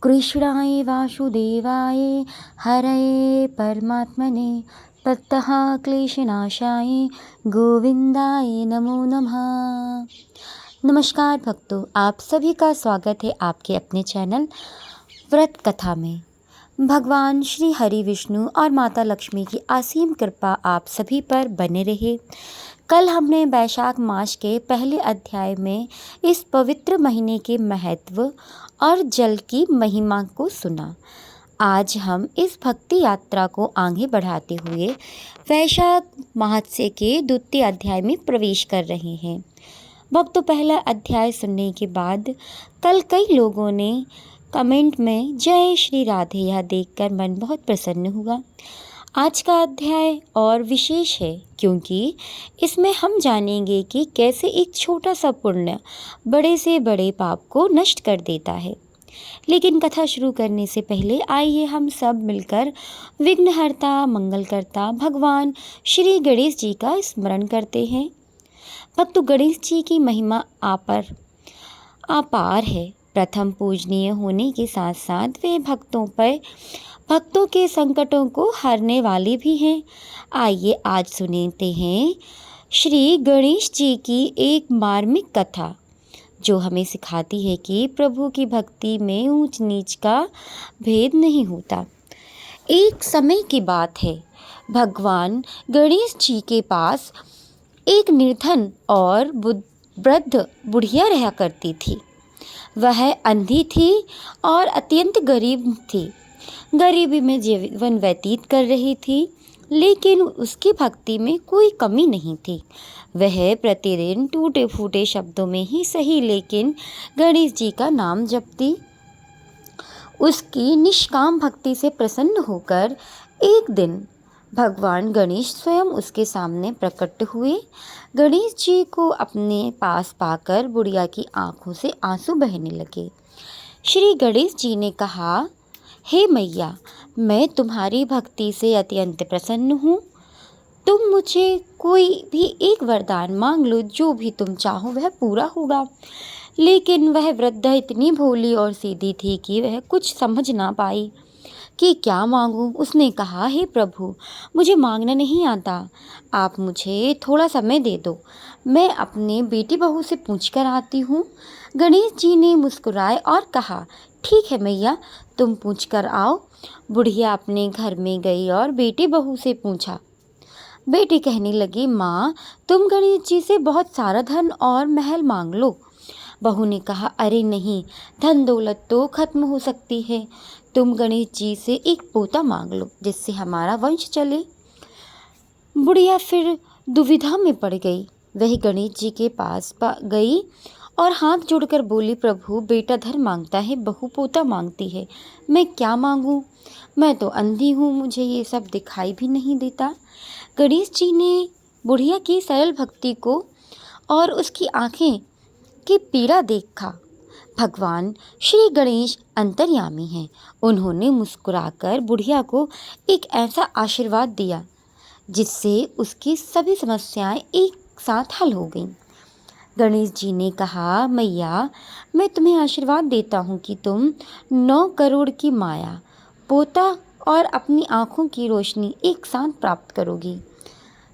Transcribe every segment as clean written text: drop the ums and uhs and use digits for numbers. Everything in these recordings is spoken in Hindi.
कृष्णाय वासुदेवाय हरये परमात्मने ततः क्लेशनाशाय गोविंदाय नमो नमः। नमस्कार भक्तों, आप सभी का स्वागत है आपके अपने चैनल व्रत कथा में। भगवान श्री हरि विष्णु और माता लक्ष्मी की असीम कृपा आप सभी पर बने रहे। कल हमने वैशाख मास के पहले अध्याय में इस पवित्र महीने के महत्व और जल की महिमा को सुना। आज हम इस भक्ति यात्रा को आगे बढ़ाते हुए वैशाख मास के द्वितीय अध्याय में प्रवेश कर रहे हैं। भक्तों, पहला अध्याय सुनने के बाद कल कई लोगों ने कमेंट में जय श्री राधे यह देखकर मन बहुत प्रसन्न हुआ। आज का अध्याय और विशेष है क्योंकि इसमें हम जानेंगे कि कैसे एक छोटा सा पुण्य बड़े से बड़े पाप को नष्ट कर देता है। लेकिन कथा शुरू करने से पहले आइए हम सब मिलकर विघ्नहर्ता मंगलकर्ता भगवान श्री गणेश जी का स्मरण करते हैं। भक्तों, गणेश जी की महिमा अपार है। प्रथम पूजनीय होने के साथ साथ वे भक्तों के संकटों को हरने वाले भी हैं। आइए आज सुनते हैं श्री गणेश जी की एक मार्मिक कथा जो हमें सिखाती है कि प्रभु की भक्ति में ऊंच नीच का भेद नहीं होता। एक समय की बात है, भगवान गणेश जी के पास एक निर्धन और वृद्ध बुढ़िया रहा करती थी। वह अंधी थी और अत्यंत गरीब थी। गरीबी में जीवन व्यतीत कर रही थी, लेकिन उसकी भक्ति में कोई कमी नहीं थी। वह प्रतिदिन टूटे फूटे शब्दों में ही सही लेकिन गणेश जी का नाम जपती। उसकी निष्काम भक्ति से प्रसन्न होकर एक दिन भगवान गणेश स्वयं उसके सामने प्रकट हुए। गणेश जी को अपने पास पाकर बुढ़िया की आंखों से आंसू बहने लगे। श्री गणेश जी ने कहा, हे मैया, मैं तुम्हारी भक्ति से अत्यंत प्रसन्न हूँ। तुम मुझे कोई भी एक वरदान मांग लो, जो भी तुम चाहो वह पूरा होगा। लेकिन वह वृद्धा इतनी भोली और सीधी थी कि वह कुछ समझ ना पाई कि क्या मांगूं। उसने कहा, हे प्रभु, मुझे मांगना नहीं आता, आप मुझे थोड़ा समय दे दो, मैं अपने बेटी बहू से पूछ कर आती हूँ। गणेश जी ने मुस्कुराए और कहा, ठीक है मैया, तुम पूछ कर आओ। बुढ़िया अपने घर में गई और बेटी बहू से पूछा। बेटी कहने लगी, माँ, तुम गणेश जी से बहुत सारा धन और महल मांग लो। बहू ने कहा, अरे नहीं, धन दौलत तो खत्म हो सकती है। तुम गणेश जी से एक पोता मांग लो जिससे हमारा वंश चले। बुढ़िया फिर दुविधा में पड़ गई। वह गणेश जी के पास गई और हाथ जोड़कर बोली, प्रभु, बेटा धन मांगता है, बहू पोता मांगती है, मैं क्या मांगूं? मैं तो अंधी हूँ, मुझे ये सब दिखाई भी नहीं देता। गणेश जी ने बुढ़िया की सरल भक्ति को और उसकी आंखें की पीड़ा देखा। भगवान श्री गणेश अंतर्यामी हैं। उन्होंने मुस्कुराकर बुढ़िया को एक ऐसा आशीर्वाद दिया जिससे उसकी सभी समस्याएं एक साथ हल हो गईं। गणेश जी ने कहा, मैया, मैं तुम्हें आशीर्वाद देता हूँ कि तुम 9 करोड़ की माया, पोता और अपनी आँखों की रोशनी एक साथ प्राप्त करोगी।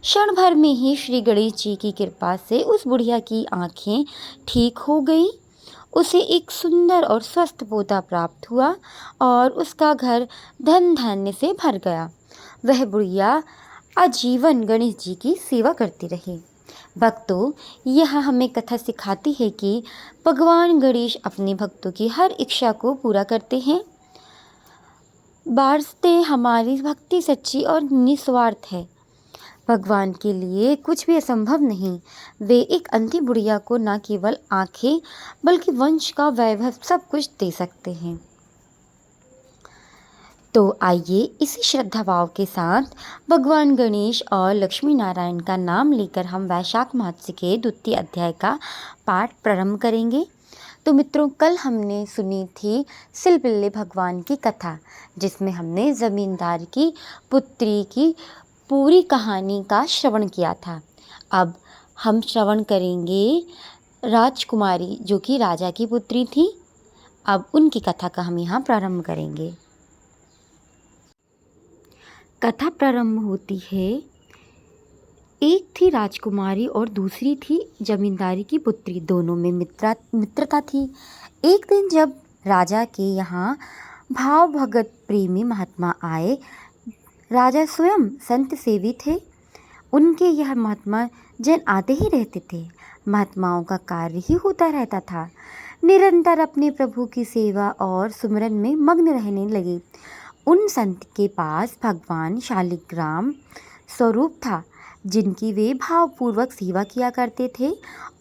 क्षण भर में ही श्री गणेश जी की कृपा से उस बुढ़िया की आँखें ठीक हो गई। उसे एक सुंदर और स्वस्थ पोता प्राप्त हुआ और उसका घर धन धान्य से भर गया। वह बुढ़िया आजीवन गणेश जी की सेवा करती रही। भक्तों, यह हमें कथा सिखाती है कि भगवान गणेश अपने भक्तों की हर इच्छा को पूरा करते हैं। वास्ते हमारी भक्ति सच्ची और निस्वार्थ है। भगवान के लिए कुछ भी असंभव नहीं। वे एक अंधी बुढ़िया को न केवल आंखें बल्कि वंश का वैभव सब कुछ दे सकते हैं। तो आइए इसी श्रद्धा भाव के साथ भगवान गणेश और लक्ष्मी नारायण का नाम लेकर हम वैशाख मास के द्वितीय अध्याय का पाठ प्रारंभ करेंगे। तो मित्रों, कल हमने सुनी थी सिलबिल्ले भगवान की कथा, जिसमें हमने ज़मींदार की पुत्री की पूरी कहानी का श्रवण किया था। अब हम श्रवण करेंगे राजकुमारी जो कि राजा की पुत्री थी। अब उनकी कथा का हम यहाँ प्रारंभ करेंगे। कथा प्रारंभ होती है। एक थी राजकुमारी और दूसरी थी जमींदारी की पुत्री। दोनों में मित्रता थी। एक दिन जब राजा के यहाँ भाव भगत प्रेमी महात्मा आए, राजा स्वयं संत सेवी थे। उनके यह महात्मा जन आते ही रहते थे। महात्माओं का कार्य ही होता रहता था। निरंतर अपने प्रभु की सेवा और सुमिरन में मग्न रहने लगे। उन संत के पास भगवान शालिग्राम स्वरूप था, जिनकी वे भावपूर्वक सेवा किया करते थे,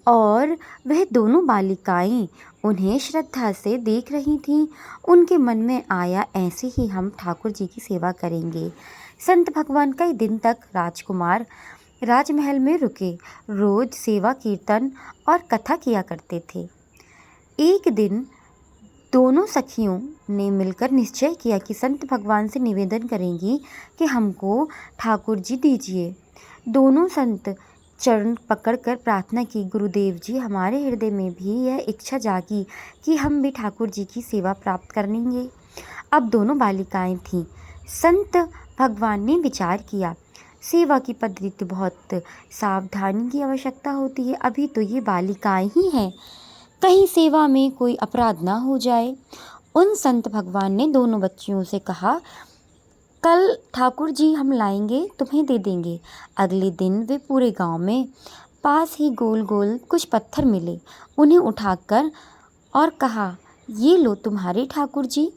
और वह दोनों बालिकाएं उन्हें श्रद्धा से देख रही थीं। उनके मन में आया, ऐसे ही हम ठाकुर जी की सेवा करेंगे। संत भगवान कई दिन तक राजकुमार राजमहल में रुके, रोज सेवा कीर्तन और कथा किया करते थे। एक दिन दोनों सखियों ने मिलकर निश्चय किया कि संत भगवान से निवेदन करेंगी कि हमको ठाकुर जी दीजिए। दोनों संत चरण पकड़कर प्रार्थना की, गुरुदेव जी, हमारे हृदय में भी यह इच्छा जागी कि हम भी ठाकुर जी की सेवा प्राप्त करेंगे। अब दोनों बालिकाएं थीं। संत भगवान ने विचार किया, सेवा की पद्धति बहुत सावधानी की आवश्यकता होती है। अभी तो ये बालिकाएं ही हैं, कहीं सेवा में कोई अपराध ना हो जाए। उन संत भगवान ने दोनों बच्चियों से कहा, कल ठाकुर जी हम लाएंगे, तुम्हें दे देंगे। अगले दिन वे पूरे गांव में पास ही गोल गोल कुछ पत्थर मिले। उन्हें उठाकर और कहा, ये लो तुम्हारे ठाकुर जी।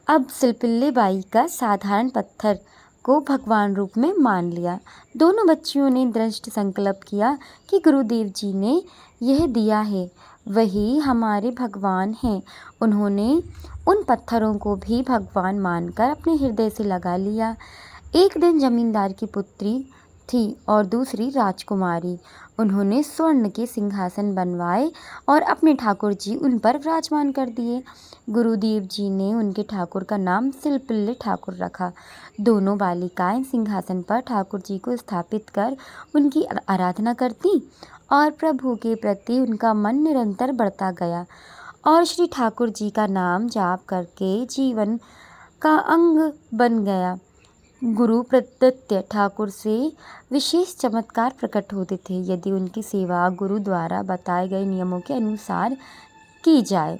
अब सिलपिल्ले बाई का साधारण पत्थर को भगवान रूप में मान लिया। दोनों बच्चियों ने दृढ़ संकल्प किया कि गुरुदेव जी ने यह दिया है, वही हमारे भगवान हैं। उन्होंने उन पत्थरों को भी भगवान मानकर अपने हृदय से लगा लिया। एक दिन जमींदार की पुत्री थी और दूसरी राजकुमारी। उन्होंने स्वर्ण के सिंहासन बनवाए और अपने ठाकुर जी उन पर विराजमान कर दिए। गुरुदेव जी ने उनके ठाकुर का नाम सिलपिल्ले ठाकुर रखा। दोनों बालिकाएं सिंहासन पर ठाकुर जी को स्थापित कर उनकी आराधना करती और प्रभु के प्रति उनका मन निरंतर बढ़ता गया और श्री ठाकुर जी का नाम जाप करके जीवन का अंग बन गया। गुरु प्रदत्त ठाकुर से विशेष चमत्कार प्रकट होते थे यदि उनकी सेवा गुरु द्वारा बताए गए नियमों के अनुसार की जाए।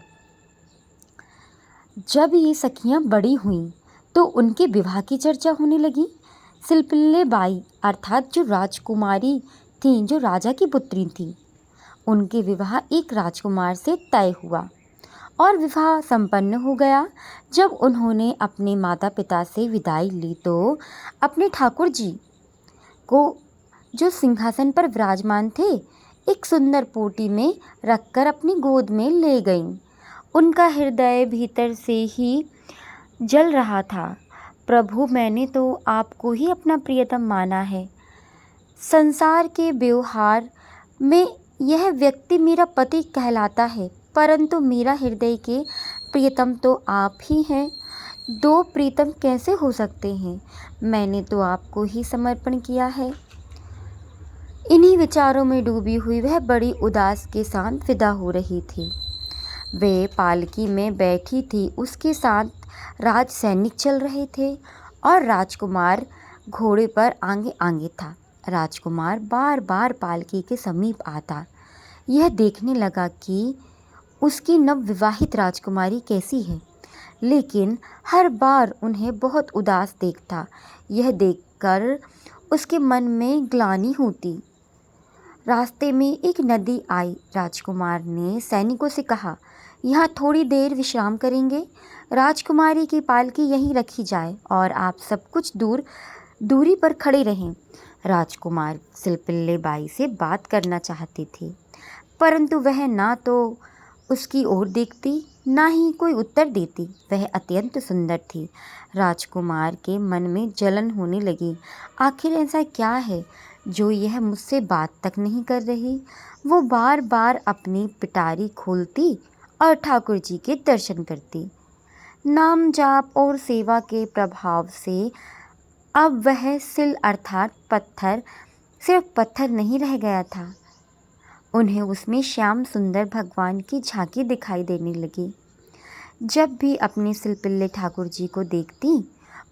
जब ये सखियां बड़ी हुईं तो उनके विवाह की चर्चा होने लगी। सिलपिल्ले बाई अर्थात जो राजकुमारी थीं, जो राजा की पुत्री थी, उनके विवाह एक राजकुमार से तय हुआ और विवाह संपन्न हो गया। जब उन्होंने अपने माता पिता से विदाई ली तो अपने ठाकुर जी को, जो सिंहासन पर विराजमान थे, एक सुंदर पोटी में रखकर अपनी गोद में ले गईं। उनका हृदय भीतर से ही जल रहा था। प्रभु, मैंने तो आपको ही अपना प्रियतम माना है। संसार के व्यवहार में यह व्यक्ति मेरा पति कहलाता है, परंतु मेरा हृदय के प्रियतम तो आप ही हैं। दो प्रीतम कैसे हो सकते हैं? मैंने तो आपको ही समर्पण किया है। इन्हीं विचारों में डूबी हुई वह बड़ी उदास के साथ विदा हो रही थी। वे पालकी में बैठी थी, उसके साथ राज सैनिक चल रहे थे और राजकुमार घोड़े पर आगे आगे था। राजकुमार बार बार पालकी के समीप आता, यह देखने लगा कि उसकी नवविवाहित राजकुमारी कैसी है, लेकिन हर बार उन्हें बहुत उदास देखता। यह देखकर उसके मन में ग्लानि होती। रास्ते में एक नदी आई। राजकुमार ने सैनिकों से कहा, यहाँ थोड़ी देर विश्राम करेंगे। राजकुमारी की पालकी यहीं रखी जाए और आप सब कुछ दूरी पर खड़े रहें। राजकुमार सिलपिल्ले बाई से बात करना चाहती थी, परंतु वह ना तो उसकी ओर देखती, ना ही कोई उत्तर देती। वह अत्यंत सुंदर थी। राजकुमार के मन में जलन होने लगी। आखिर ऐसा क्या है जो यह मुझसे बात तक नहीं कर रही? वो बार बार अपनी पिटारी खोलती और ठाकुर जी के दर्शन करती। नाम जाप और सेवा के प्रभाव से अब वह सिल अर्थात पत्थर सिर्फ पत्थर नहीं रह गया था, उन्हें उसमें श्याम सुंदर भगवान की झांकी दिखाई देने लगी। जब भी अपने सिलपिल्ले ठाकुर जी को देखती,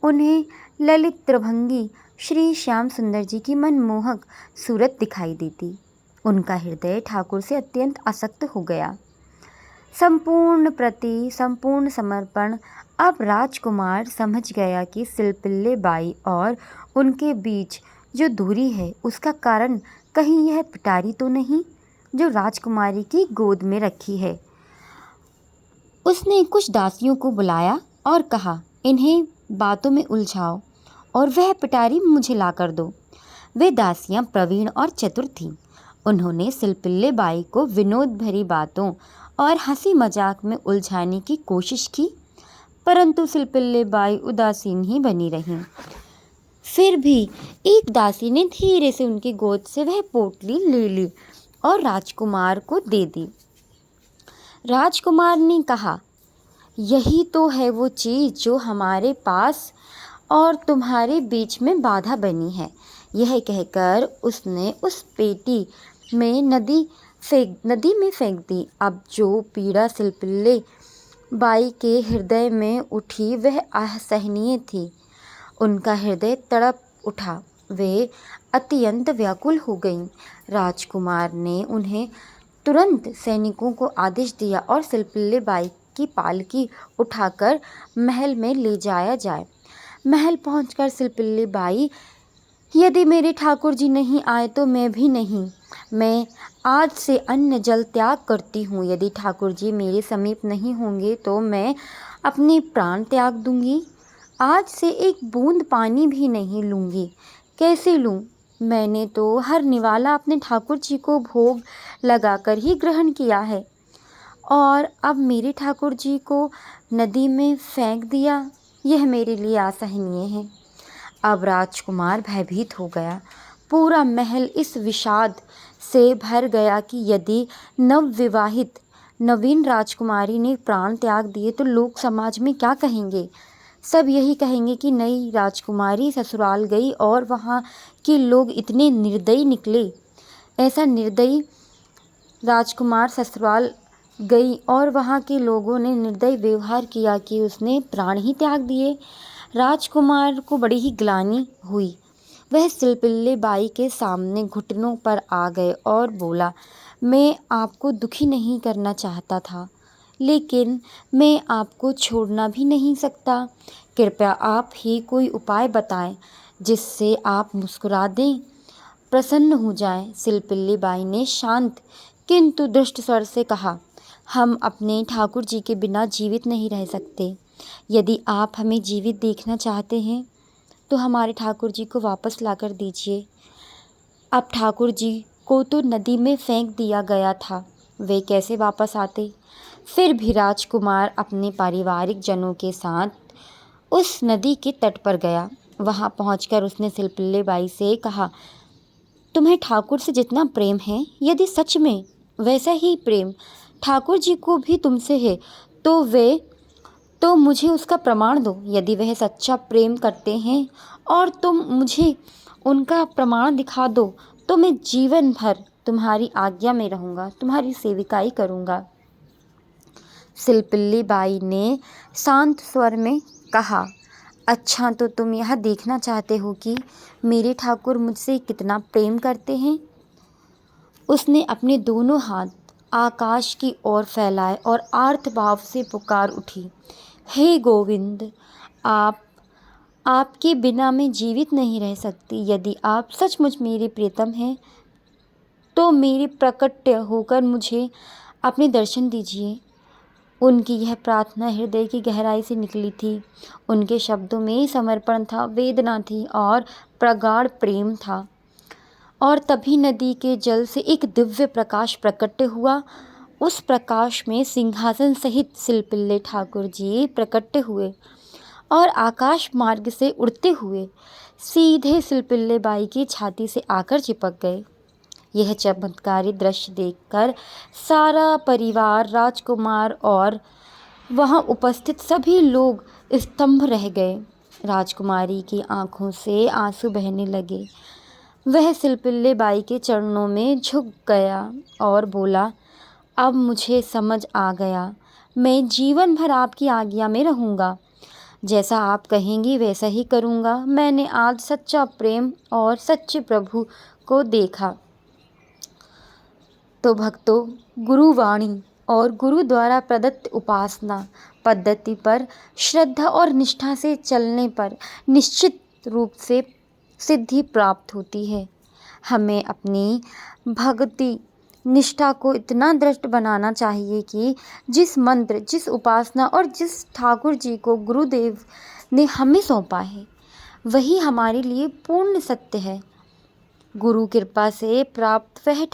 उन्हें ललित त्रिभंगी श्री श्याम सुंदर जी की मनमोहक सूरत दिखाई देती। उनका हृदय ठाकुर से अत्यंत आसक्त हो गया। संपूर्ण समर्पण। अब राजकुमार समझ गया कि सिलपिल्ले बाई और उनके बीच जो दूरी है उसका कारण कहीं यह पिटारी तो नहीं जो राजकुमारी की गोद में रखी है। उसने कुछ दासियों को बुलाया और कहा, इन्हें बातों में उलझाओ और वह पिटारी मुझे ला कर दो। वे दासियां प्रवीण और चतुर थीं। उन्होंने सिलपिल्ले बाई को विनोद भरी बातों और हंसी मजाक में उलझाने की कोशिश की, परंतु सिलपिल्ले बाई उदासीन ही बनी रहीं। फिर भी एक दासी ने धीरे से उनकी गोद से वह पोटली ले ली और राजकुमार को दे दी। राजकुमार ने कहा, यही तो है वो चीज़ जो हमारे पास और तुम्हारे बीच में बाधा बनी है। यह कहकर उसने उस पेटी में नदी में फेंक दी। अब जो पीड़ा सिलपिल्ले बाई के हृदय में उठी वह असहनीय थी। उनका हृदय तड़प उठा। वे अत्यंत व्याकुल हो गईं। राजकुमार ने उन्हें तुरंत सैनिकों को आदेश दिया और सिलपिल्ले बाई की पालकी उठाकर महल में ले जाया जाए। महल पहुंचकर सिलपिल्ले बाई, यदि मेरे ठाकुर जी नहीं आए तो मैं भी नहीं। मैं आज से अन्न जल त्याग करती हूँ। यदि ठाकुर जी मेरे समीप नहीं होंगे तो मैं अपने प्राण त्याग दूंगी। आज से एक बूंद पानी भी नहीं लूँगी। कैसे लूँ? मैंने तो हर निवाला अपने ठाकुर जी को भोग लगाकर ही ग्रहण किया है और अब मेरे ठाकुर जी को नदी में फेंक दिया। यह मेरे लिए असहनीय है। अब राजकुमार भयभीत हो गया। पूरा महल इस विषाद से भर गया कि यदि नवविवाहित नवीन राजकुमारी ने प्राण त्याग दिए तो लोग समाज में क्या कहेंगे? सब यही कहेंगे कि नई राजकुमारी ससुराल गई और वहाँ के लोग इतने निर्दयी निकले। ऐसा निर्दयी राजकुमार ससुराल गई और वहाँ के लोगों ने निर्दयी व्यवहार किया कि उसने प्राण ही त्याग दिए। राजकुमार को बड़ी ही ग्लानि हुई। वह सिलपिल्ले बाई के सामने घुटनों पर आ गए और बोला, मैं आपको दुखी नहीं करना चाहता था, लेकिन मैं आपको छोड़ना भी नहीं सकता। कृपया आप ही कोई उपाय बताएं जिससे आप मुस्कुरा दें, प्रसन्न हो जाएं। सिलपिल्ले बाई ने शांत किंतु दुष्ट स्वर से कहा, हम अपने ठाकुर जी के बिना जीवित नहीं रह सकते। यदि आप हमें जीवित देखना चाहते हैं तो हमारे ठाकुर जी को वापस लाकर दीजिए। अब ठाकुर जी को तो नदी में फेंक दिया गया था, वे कैसे वापस आते? फिर भी राजकुमार अपने पारिवारिक जनों के साथ उस नदी के तट पर गया। वहां पहुंचकर उसने सिलपिल्ले बाई से कहा, तुम्हें ठाकुर से जितना प्रेम है, यदि सच में वैसा ही प्रेम ठाकुर जी को भी तुमसे है तो मुझे उसका प्रमाण दो। यदि वह सच्चा प्रेम करते हैं और तुम मुझे उनका प्रमाण दिखा दो तो मैं जीवन भर तुम्हारी आज्ञा में रहूँगा, तुम्हारी सेविकाई करूँगा। सिलपिल्ली बाई ने शांत स्वर में कहा, अच्छा तो तुम यह देखना चाहते हो कि मेरे ठाकुर मुझसे कितना प्रेम करते हैं। उसने अपने दोनों हाथ आकाश की ओर फैलाए और आर्त भाव से पुकार उठी, हे गोविंद, आपके बिना मैं जीवित नहीं रह सकती। यदि आप सचमुच मेरे प्रियतम हैं तो मेरे प्रकट होकर मुझे अपने दर्शन दीजिए। उनकी यह प्रार्थना हृदय की गहराई से निकली थी। उनके शब्दों में समर्पण था, वेदना थी और प्रगाढ़ प्रेम था। और तभी नदी के जल से एक दिव्य प्रकाश प्रकट हुआ। उस प्रकाश में सिंहासन सहित सिलपिल्ले ठाकुर जी प्रकट हुए और आकाश मार्ग से उड़ते हुए सीधे सिलपिल्ले बाई की छाती से आकर चिपक गए। यह चमत्कारी दृश्य देखकर सारा परिवार, राजकुमार और वहां उपस्थित सभी लोग स्तंभ रह गए। राजकुमारी की आंखों से आंसू बहने लगे। वह सिलपिल्ले बाई के चरणों में झुक गया और बोला, अब मुझे समझ आ गया, मैं जीवन भर आपकी आज्ञा में रहूँगा। जैसा आप कहेंगी वैसा ही करूँगा। मैंने आज सच्चा प्रेम और सच्चे प्रभु को देखा। तो भक्तों, गुरुवाणी और गुरु द्वारा प्रदत्त उपासना पद्धति पर श्रद्धा और निष्ठा से चलने पर निश्चित रूप से सिद्धि प्राप्त होती है। हमें अपनी भक्ति निष्ठा को इतना दृढ़ बनाना चाहिए कि जिस मंत्र, जिस उपासना और जिस ठाकुर जी को गुरुदेव ने हमें सौंपा है वही हमारे लिए पूर्ण सत्य है। गुरु कृपा से प्राप्त वह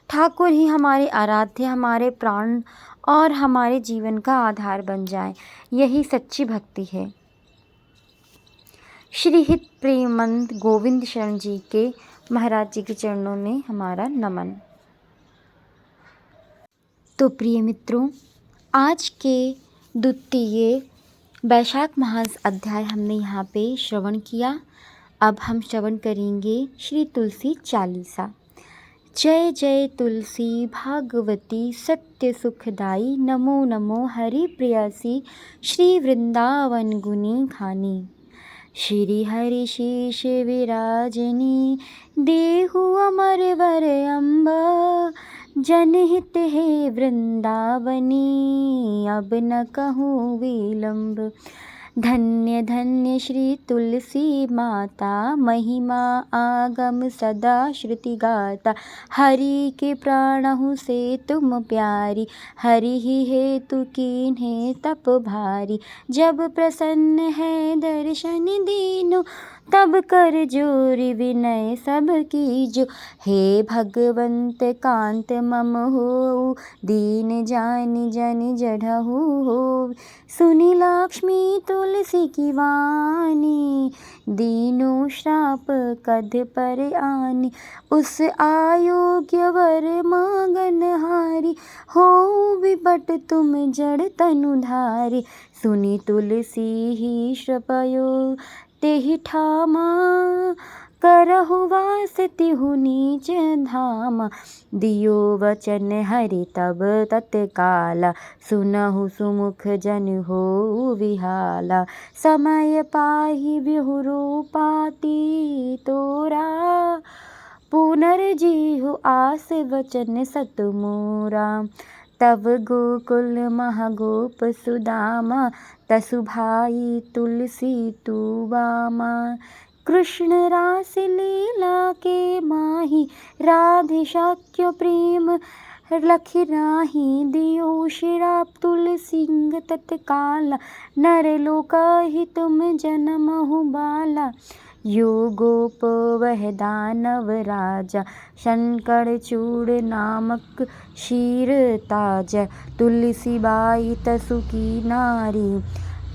ठाकुर ही हमारे आराध्य, हमारे प्राण और हमारे जीवन का आधार बन जाए, यही सच्ची भक्ति है। श्री हित प्रेमंद गोविंद शरण जी के महाराज जी के चरणों में हमारा नमन। तो प्रिय मित्रों, आज के द्वितीय वैशाख मास अध्याय हमने यहाँ पे श्रवण किया। अब हम श्रवण करेंगे श्री तुलसी चालीसा। जय जय तुलसी भागवती सत्य सुखदाई, नमो नमो हरि प्रियसी श्री वृंदावन गुनी खानी। श्री हरि शीश विराजनी, देहु अमर वर अम्ब, जनहित है वृंदावनी, अब न कहूँ विलम्ब। धन्य धन्य श्री तुलसी माता, महिमा आगम सदा श्रुति गाता। हरि के प्राणहु से तुम प्यारी, हरि ही हेतु कीन्हे तप भारी। जब प्रसन्न है दर्शन दीनु, तब कर जोरि विनय सब कीजो। हे भगवंत कांत मम हो, दीन जानि जनि जढ़हु हो। सुनि लक्ष्मी तुलसी की वाणी, दीनो श्राप कध पर आनी। उस आयोग्य वर मांगन हारी, हो विपट तुम जड़ तनु धारी। सुनि तुलसी ही श्रपयो तेहि ठामा, करहु वास तिहु नीच धामा। दियो वचन हरि तब तत्काला, सुनहु सुमुख जन हो विहाला। समय पाहि बिहुरूपाती तोरा, पुनर्जीहु आस वचन सत मोरा। तब गोकुल महगोप सुदामा, तसु भाई तुलसी तू बामा। कृष्ण रास लीला के माही, राधे शाक्य प्रेम लखि राही। दियो श्राप तुलसी तत्काला, नर लोकाहि तुम जनमहु बाला। यो गोप वह दानव राजा, शंकर चूड़ नामक शीर ताजा। तुलसी बाई तसु की नारी,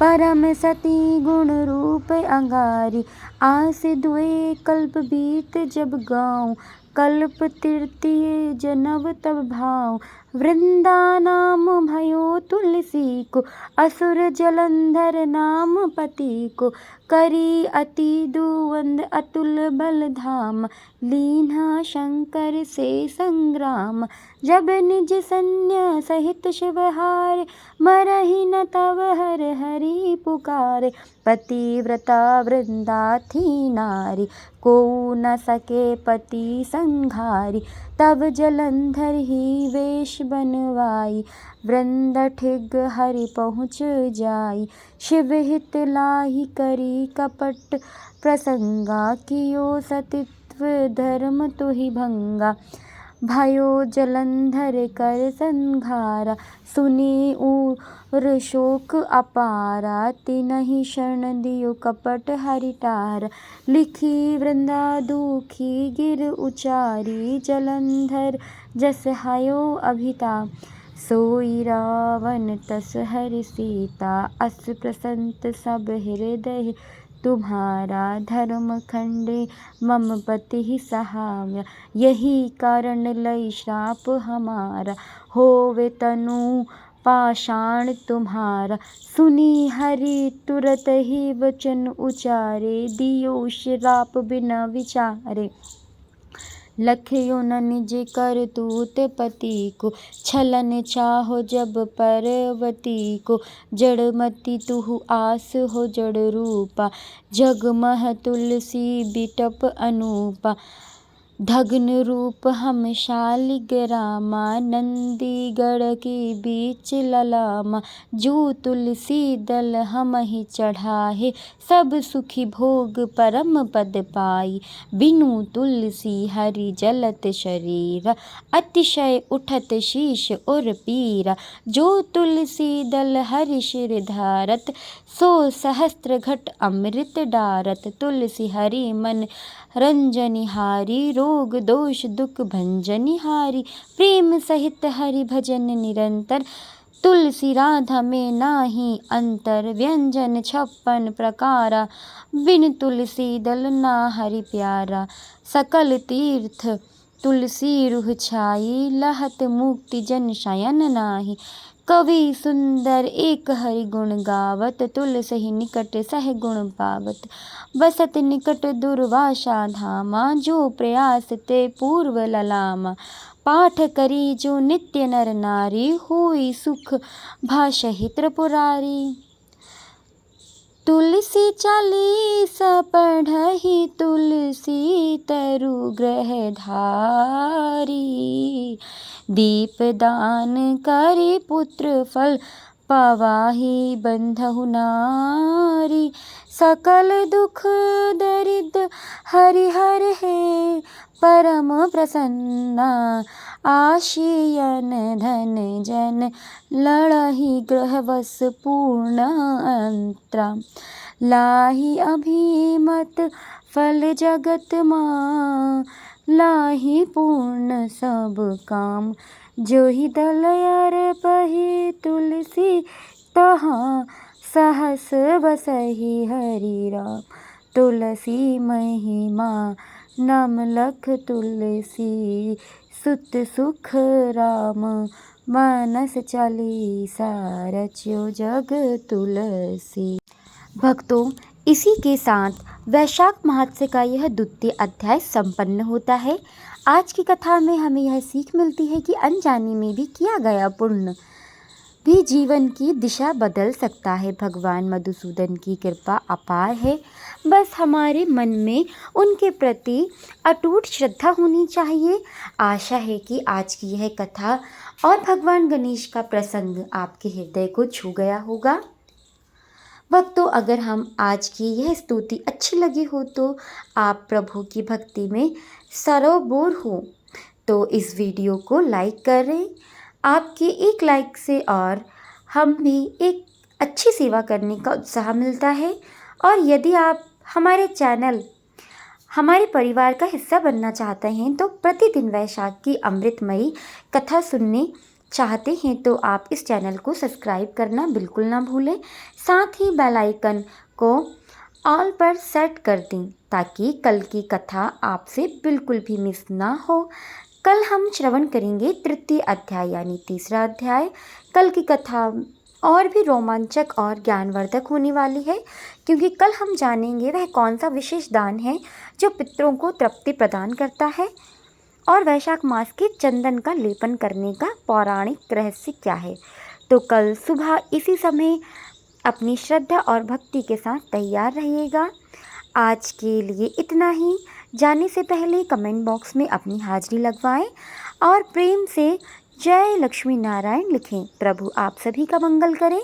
परम सती गुण रूप अंगारी। आस दुए कल्प बीत जब गाँव, कल्प तृतीय जनव तब भाव। वृंदा नाम भयो तुलसी को, असुर जलंधर नाम पति को। करी अति दुवंद अतुल बल धाम, लीन्हा शंकर से संग्राम। जब निज सैन्य सहित शिवहारे, मरहि न तब हर हरि पुकारे। पतिव्रता वृंदा थी नारी, को न सके पति संघारी। तब जलंधर ही वेश बनवाई, वृंद ठिग हरि पहुँच जाई। शिव हित लाहि करी कपट प्रसंगा, कियो सतित्व धर्म तुहि भंगा। भयो जलंधर कर संघारा, सुनी उर शोक अपारा। तिनहि शरण दियो कपट हरि टारा, लिखी वृंदा दुखी गिर उचारी। जलंधर जस हयो अभिता, सोई रावण तस हरि सीता। अस प्रसंत सब हृदय तुम्हारा, धर्म खंडे मम पति सहाव्या। यही कारण लई श्राप हमारा, होवे तनु पाषाण तुम्हारा। सुनी हरि तुरत ही वचन उचारे, दियो श्राप बिना विचारे। लखियो न निज करतूत पति को, छलन चाहो जब परवती को। जड़मति तुहु आस हो जड़ रूपा, जगमह तुलसी बिटप अनूपा। धग्न रूप हम शालिग्रामा, नंदीगढ़ की बीच ललामा। जो तुलसी दल हमहि चढ़ाहे, सब सुखी भोग परम पद पाई। बिनु तुलसी हरि जलत शरीरा, अतिशय उठत शीश उर पीरा। जो तुलसी दल हरि शिर धारत, सो सहस्त्र घट अमृत डारत। तुलसी हरि मन रंजनिहारी, रोग दोष दुख भंजनिहारी। प्रेम सहित हरि भजन निरंतर, तुलसी राधा में नाही अंतर। व्यंजन 56 प्रकारा, बिन तुलसी दल ना हरि प्यारा। सकल तीर्थ तुलसी रुह छाई, लहत मुक्ति जन शयन नाही। कवि सुंदर एक हरि गुण गावत, तुलसी निकट सह गुण पावत। बसत निकट दुर्वासा धामा, जो प्रयास ते पूर्व ललामा। पाठ करी जो नित्य नर नारी, होई सुख भाषहि त्रिपुरारी। तुलसी चालीसा पढ़हि, तुलसी तरु ग्रह धारी। दीपदान करि पुत्र फल, पावाहि बंधहु नारी। सकल दुख दरिद्र हरिहर है, परम प्रसन्ना। आशियन धन जन, लड़हि ग्रहवश पूर्ण अंतरा। लाहि अभिमत फल जगत माँ, लाहि पूर्ण सब काम। जोहि दल अर्पहि तुलसी, तहाँ सहस बसहि हरि राम। तुलसी महिमा नाम लख तुलसी, सुत सुख राम मानस चालीसा। रच्यो जग तुलसी। भक्तों, इसी के साथ वैशाख महोत्सव का यह द्वितीय अध्याय संपन्न होता है। आज की कथा में हमें यह सीख मिलती है कि अनजाने में भी किया गया पुण्य भी जीवन की दिशा बदल सकता है। भगवान मधुसूदन की कृपा अपार है। बस हमारे मन में उनके प्रति अटूट श्रद्धा होनी चाहिए। आशा है कि आज की यह कथा और भगवान गणेश का प्रसंग आपके हृदय को छू गया होगा। भक्तों, अगर हम आज की यह स्तुति अच्छी लगी हो तो आप प्रभु की भक्ति में सरोबोर हो तो इस वीडियो को लाइक करें। आपके एक लाइक से और हम भी एक अच्छी सेवा करने का उत्साह मिलता है। और यदि आप हमारे चैनल, हमारे परिवार का हिस्सा बनना चाहते हैं तो प्रतिदिन वैशाख की अमृतमयी कथा सुनने चाहते हैं तो आप इस चैनल को सब्सक्राइब करना बिल्कुल ना भूलें। साथ ही बेल आइकन को ऑल पर सेट कर दें ताकि कल की कथा आपसे बिल्कुल भी मिस ना हो। कल हम श्रवण करेंगे तृतीय अध्याय यानी तीसरा अध्याय। कल की कथा और भी रोमांचक और ज्ञानवर्धक होने वाली है, क्योंकि कल हम जानेंगे वह कौन सा विशेष दान है जो पितरों को तृप्ति प्रदान करता है और वैशाख मास के चंदन का लेपन करने का पौराणिक रहस्य क्या है। तो कल सुबह इसी समय अपनी श्रद्धा और भक्ति के साथ तैयार रहिएगा। आज के लिए इतना ही। जाने से पहले कमेंट बॉक्स में अपनी हाजिरी लगवाएं और प्रेम से जय लक्ष्मी नारायण लिखें। प्रभु आप सभी का मंगल करें।